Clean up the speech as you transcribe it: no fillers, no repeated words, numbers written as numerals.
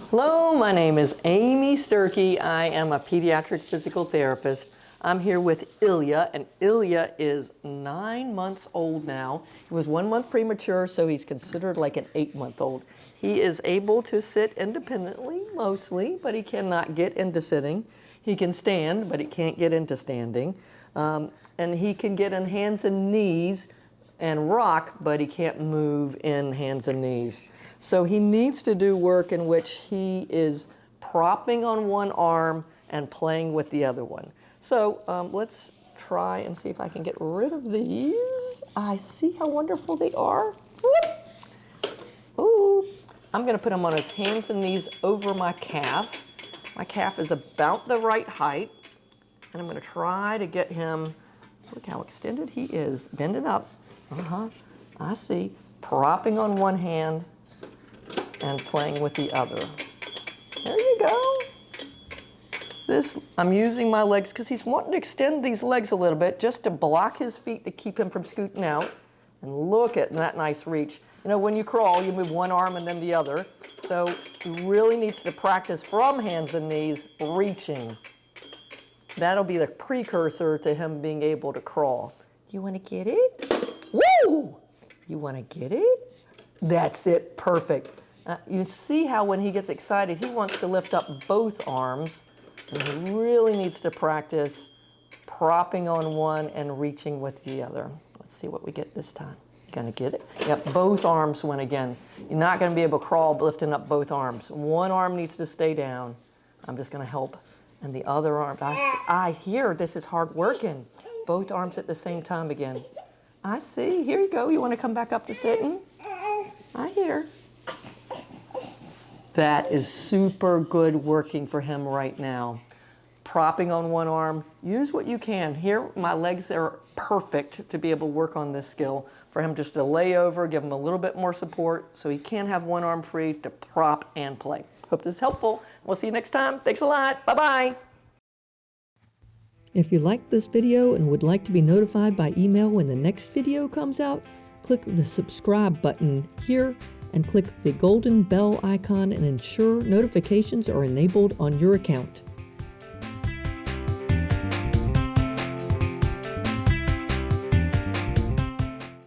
Hello, my name is Amy Sturkey. I am a pediatric physical therapist. I'm here with Ilya, and Ilya is 9 months old now. He was 1 month premature, so he's considered like an 8-month-old. He is able to sit independently, mostly, but he cannot get into sitting. He can stand, but he can't get into standing. And he can get on hands and knees and rock, but he can't move in hands and knees. So he needs to do work in which he is propping on one arm and playing with the other one. So let's try and see if I can get rid of these. I see how wonderful they are. Whoop. Ooh. I'm gonna put him on his hands and knees over my calf. My calf is about the right height. And I'm gonna try to get him, look how extended he is, bending up. I see, propping on one hand and playing with the other. There you go. I'm using my legs because he's wanting to extend these legs a little bit just to block his feet to keep him from scooting out. And look at that nice reach. You know, when you crawl, you move one arm and then the other. So he really needs to practice from hands and knees, reaching. That'll be the precursor to him being able to crawl. You want to get it? Woo! You want to get it? That's it, perfect. You see how when he gets excited, he wants to lift up both arms. And he really needs to practice propping on one and reaching with the other. Let's see what we get this time. You gonna get it? Yep, both arms went again. You're not gonna be able to crawl lifting up both arms. One arm needs to stay down. I'm just gonna help. And the other arm, I hear this is hard working. Both arms at the same time again. I see, here you go. You wanna come back up to sitting? I hear. That is super good working for him right now. Propping on one arm, use what you can. Here, my legs are perfect to be able to work on this skill. For him just to lay over, give him a little bit more support so he can have one arm free to prop and play. Hope this is helpful. We'll see you next time. Thanks a lot. Bye-bye. If you liked this video and would like to be notified by email when the next video comes out, click the subscribe button here and click the golden bell icon and ensure notifications are enabled on your account.